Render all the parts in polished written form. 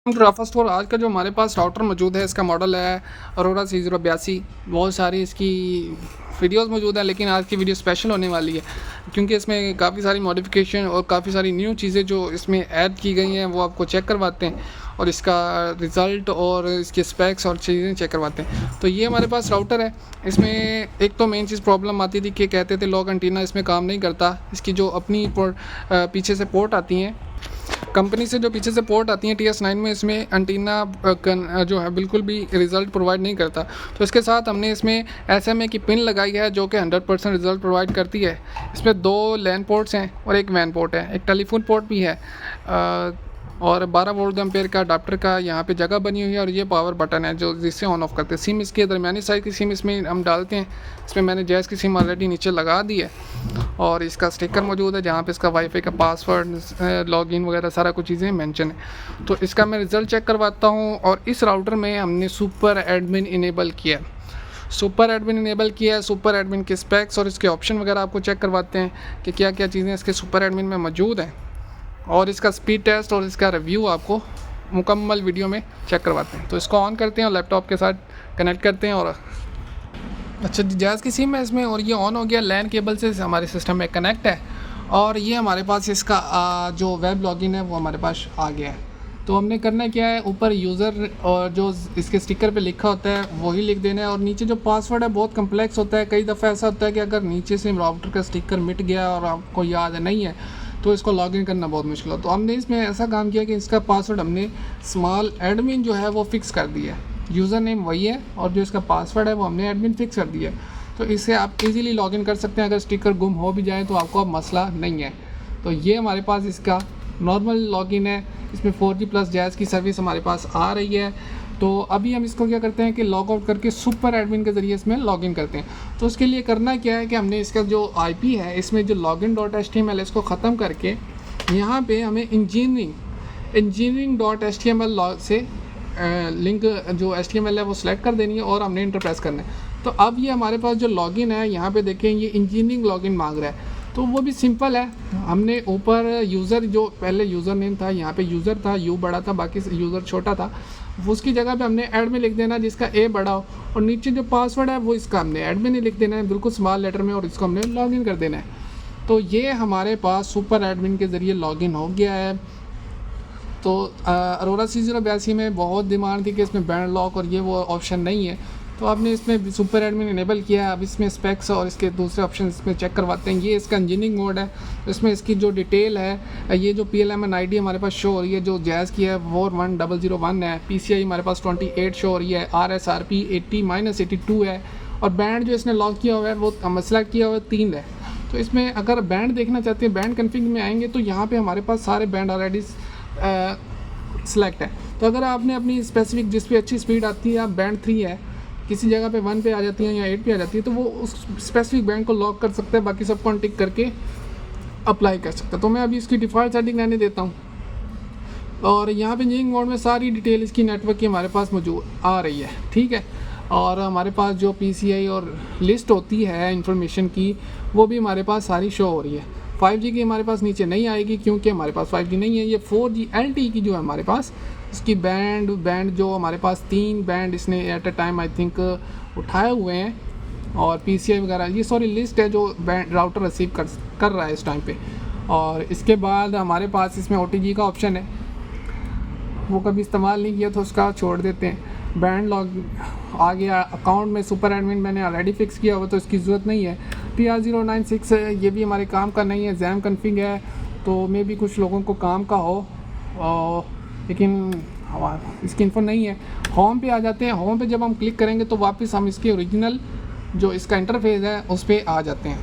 First of all आज का जो हमारे पास राउटर मौजूद है इसका मॉडल है अरोरा C082। बहुत सारी इसकी वीडियोस मौजूद हैं, लेकिन आज की वीडियो स्पेशल होने वाली है क्योंकि इसमें काफ़ी सारी मॉडिफिकेशन और काफ़ी सारी न्यू चीज़ें जो इसमें ऐड की गई हैं वो आपको चेक करवाते हैं और इसका रिज़ल्ट और इसके स्पेक्स और चीज़ें चेक करवाते हैं। तो ये हमारे पास राउटर है। इसमें एक तो मेन चीज़ प्रॉब्लम आती थी कि कहते थे लॉग एंटीना इसमें काम नहीं करता। इसकी जो अपनी पीछे से पोर्ट आती हैं कंपनी से, जो पीछे से पोर्ट आती हैं TS9 में, इसमें एंटीना जो है बिल्कुल भी रिज़ल्ट प्रोवाइड नहीं करता। तो इसके साथ हमने इसमें SMA की पिन लगाई है जो कि 100% रिज़ल्ट प्रोवाइड करती है। इसमें 2 लैन पोर्ट्स हैं और एक वैन पोर्ट है, एक टेलीफोन पोर्ट भी है और 12 वोल्ट एम्पेयर का अडाप्टर का यहाँ पे जगह बनी हुई है और ये पावर बटन है जो जिससे ऑन ऑफ करते हैं। सिम इसके दरमियानी साइज़ की सिम इसमें हम डालते हैं। इसमें मैंने जैज़ की सिम ऑलरेडी नीचे लगा दी है और इसका स्टिकर मौजूद है जहाँ पे इसका वाईफाई का पासवर्ड, लॉगिन वगैरह सारा कुछ चीज़ें मेंशन है। तो इसका मैं रिज़ल्ट चेक करवाता हूँ। और इस राउटर में हमने सुपर एडमिन इनेबल किया है। सुपर एडमिन के स्पेक्स और इसके ऑप्शन वगैरह आपको चेक करवाते हैं कि क्या क्या चीज़ें इसके सुपर एडमिन में मौजूद हैं और इसका स्पीड टेस्ट और इसका रिव्यू आपको मुकम्मल वीडियो में चेक करवाते हैं। तो इसको ऑन करते हैं और लैपटॉप के साथ कनेक्ट करते हैं और अच्छा जैज़ की सिम है इसमें और ये ऑन हो गया। लैन केबल से हमारे सिस्टम में कनेक्ट है और ये हमारे पास इसका जो वेब लॉगिन है वो हमारे पास आ गया है। तो हमने करना क्या है, ऊपर यूज़र और जो इसके स्टिकर पे लिखा होता है वही लिख देना है। और नीचे जो पासवर्ड है बहुत कम्प्लेक्स होता है। कई दफ़ा ऐसा होता है कि अगर नीचे से राउटर का स्टिकर मिट गया और आपको याद नहीं है तो इसको लॉगिन करना बहुत मुश्किल हो। तो हमने इसमें ऐसा काम किया कि इसका पासवर्ड हमने स्मॉल एडमिन जो है वो फ़िक्स कर दिया है। यूज़र नेम वही है और जो इसका पासवर्ड है वो हमने एडमिन फ़िक्स कर दिया है। तो इससे आप इजीली लॉगिन कर सकते हैं। अगर स्टिकर गुम हो भी जाए तो आपको अब मसला नहीं है। तो ये हमारे पास इसका नॉर्मल लॉगिन है। इसमें 4G प्लस जैज़ की सर्विस हमारे पास आ रही है। तो अभी हम इसको क्या करते हैं कि लॉग आउट करके सुपर एडमिन के ज़रिए इसमें लॉगिन करते हैं। तो उसके लिए करना क्या है कि हमने इसका जो IP है इसमें जो login.html इसको ख़त्म करके यहाँ पे हमें engineering.html से लिंक जो HTML है वो सिलेक्ट कर देनी है और हमने इंटर प्रेस करना है। तो अब ये हमारे पास जो लॉगिन है यहाँ पे देखें ये इंजीनियरिंग लॉगिन मांग रहा है। तो वो भी सिंपल है। हमने ऊपर यूज़र जो पहले यूज़र नेम था यहाँ पे यूज़र था, U बड़ा था, बाकी यूज़र छोटा था, उसकी जगह पे हमने एडमिन लिख देना जिसका A बड़ा हो और नीचे जो पासवर्ड है वो इसका हमने एडमिन ही लिख देना है बिल्कुल स्मॉल लेटर में और इसको हमने लॉगिन कर देना है। तो ये हमारे पास सुपर एडमिन के ज़रिए लॉगिन हो गया है। तो अरोरा C082 में बहुत डिमांड थी कि इसमें बैंड लॉक और ये वो ऑप्शन नहीं है, तो आपने इसमें सुपर एडमिन इनेबल किया है। अब इसमें स्पेक्स और इसके दूसरे ऑप्शन इसमें चेक करवाते हैं। ये इसका इंजीनियरिंग मोड है। इसमें इसकी जो डिटेल है, ये जो PLMN ID हमारे पास शो हो रही है जो जैज़ की है 41001 है। PCI हमारे पास 28 शो हो रही है। RSRP 80-82 है और बैंड जो इसने लॉक किया हुआ है वो सेलेक्ट किया हुआ है 3 है। तो इसमें अगर बैंड देखना चाहते हैं, बैंड कन्फिग में आएंगे तो यहाँ पर हमारे पास सारे बैंड ऑलरेडी सेलेक्ट है। तो अगर आपने अपनी स्पेसिफिक जिस पे अच्छी स्पीड आती है, आप बैंड 3 है, किसी जगह पे 1 पे आ जाती है या 8 पे आ जाती है, तो वो उस स्पेसिफिक बैंड को लॉक कर सकते हैं, बाकी सबको अनटिक करके अप्लाई कर सकते हैं। तो मैं अभी इसकी डिफ़ॉल्ट सेटिंग रहने देता हूँ और यहाँ पे इंजीनियरिंग मोड में सारी डिटेल इसकी नेटवर्क की हमारे पास मौजूद आ रही है, ठीक है। और हमारे पास जो PCI और लिस्ट होती है इंफॉर्मेशन की वो भी हमारे पास सारी शो हो रही है। 5G की हमारे पास नीचे नहीं आएगी क्योंकि हमारे पास 5G नहीं है। ये 4G LTE की जो है हमारे पास इसकी बैंड जो हमारे पास 3 बैंड इसने at a time I think उठाए हुए हैं और PCI वगैरह ये सॉरी लिस्ट है जो बैंड राउटर रिसीव कर रहा है इस टाइम पे। और इसके बाद हमारे पास इसमें OTG का ऑप्शन है, वो कभी इस्तेमाल नहीं किया तो उसका छोड़ देते हैं। बैंड लॉग आ गया। अकाउंट में सुपर एडमिन मैंने ऑलरेडी फिक्स किया हुआ तो इसकी ज़रूरत नहीं है। TR096 ये भी हमारे काम का नहीं है, जैम कन्फिग है, तो मे भी कुछ लोगों को काम का हो लेकिन इसकी इन्फो नहीं है। होम पे आ जाते हैं। होम पे जब हम क्लिक करेंगे तो वापस हम इसके ओरिजिनल जो इसका इंटरफेस है उस पर आ जाते हैं,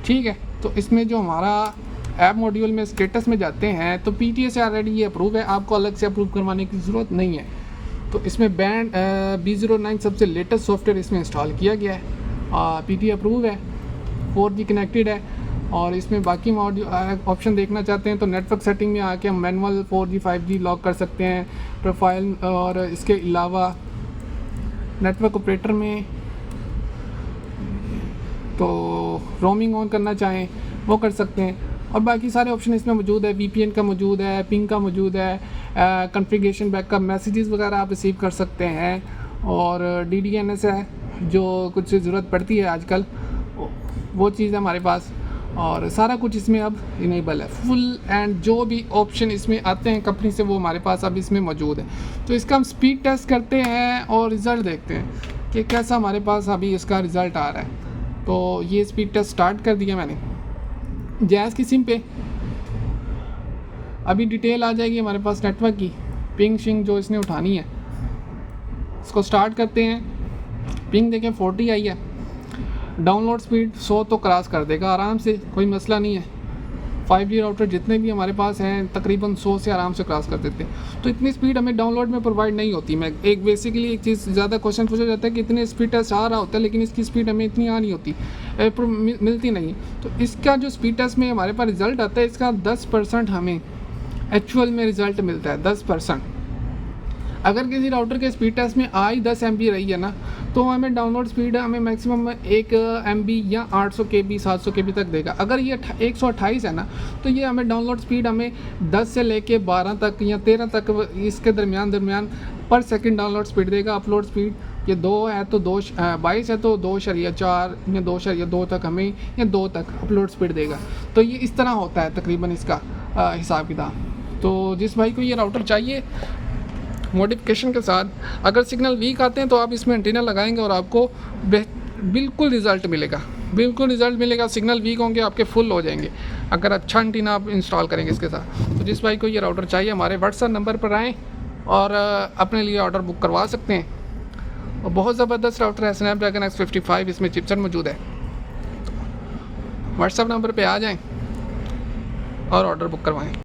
ठीक है। तो इसमें जो हमारा ऐप मॉड्यूल में स्टेटस में जाते हैं तो PTA से ऑलरेडी ये अप्रूव है, आपको अलग से अप्रूव करवाने की ज़रूरत नहीं है। तो इसमें बैंड B09 सबसे लेटेस्ट सॉफ्टवेयर इसमें इंस्टॉल किया गया है। PTA अप्रूव है, 4G कनेक्टेड है। और इसमें बाकी ऑप्शन देखना चाहते हैं तो नेटवर्क सेटिंग में आके हम मैनुअल 4G 5G लॉक कर सकते हैं प्रोफाइल। और इसके अलावा नेटवर्क ऑपरेटर में तो रोमिंग ऑन करना चाहें वो कर सकते हैं। और बाकी सारे ऑप्शन इसमें मौजूद है। VPN का मौजूद है, पिंग का मौजूद है, कॉन्फ़िगरेशन बैकअप मैसेजेस वगैरह आप रिसीव कर सकते हैं, और DDNS है जो कुछ ज़रूरत पड़ती है आजकल, वो चीज़ है हमारे पास, और सारा कुछ इसमें अब इनेबल है फुल। एंड जो भी ऑप्शन इसमें आते हैं कंपनी से वो हमारे पास अब इसमें मौजूद है। तो इसका हम स्पीड टेस्ट करते हैं और रिज़ल्ट देखते हैं कि कैसा हमारे पास अभी इसका रिज़ल्ट आ रहा है। तो ये स्पीड टेस्ट स्टार्ट कर दिया मैंने जैज़ की सिम पे। अभी डिटेल आ जाएगी हमारे पास नेटवर्क की, पिंग शिंग जो इसने उठानी है। इसको स्टार्ट करते हैं। पिंग देखें 40 आई है। डाउनलोड स्पीड 100 तो क्रॉस कर देगा आराम से, कोई मसला नहीं है। 5G राउटर जितने भी हमारे पास हैं तकरीबन 100 से आराम से क्रॉस कर देते हैं। तो इतनी स्पीड हमें डाउनलोड में प्रोवाइड नहीं होती। मैं एक बेसिकली एक चीज़ ज़्यादा क्वेश्चन पूछा जाता है कि इतने स्पीड टेस्ट आ रहा होता है लेकिन इसकी स्पीड हमें इतनी आ नहीं होती, मिलती नहीं। तो इसका जो स्पीड टेस्ट में हमारे पास रिज़ल्ट आता है, इसका 10% हमें एक्चुअल में रिज़ल्ट मिलता है, 10%। अगर किसी राउटर के स्पीड टेस्ट में आई 10 MB रही है ना, तो हमें डाउनलोड स्पीड हमें मैक्सिमम 1 MB या 800 KB 700 KB तक देगा। अगर ये 128 है ना, तो ये हमें डाउनलोड स्पीड हमें 10 से लेके 12 तक या 13 तक इसके दरमियान पर सेकंड डाउनलोड स्पीड देगा। अपलोड स्पीड ये 2 है तो 22 है तो 2.4 या 2.2 तक हमें, या 2 तक अपलोड स्पीड देगा। तो ये इस तरह होता है तकरीबन इसका हिसाब किताब। तो जिस भाई को ये राउटर चाहिए मॉडिफिकेशन के साथ, अगर सिग्नल वीक आते हैं तो आप इसमें एंटीना लगाएंगे और आपको बिल्कुल रिज़ल्ट मिलेगा, बिल्कुल रिज़ल्ट मिलेगा। सिग्नल वीक होंगे आपके फुल हो जाएंगे अगर अच्छा एंटीना आप इंस्टॉल करेंगे इसके साथ। तो जिस भाई को ये राउटर चाहिए हमारे व्हाट्सएप नंबर पर आएँ और अपने लिए ऑर्डर बुक करवा सकते हैं। और बहुत ज़बरदस्त राउटर है, स्नैपड्रैगन X55 इसमें चिपसेट मौजूद है। व्हाट्सएप नंबर पर आ जाएँ और ऑर्डर बुक करवाएँ।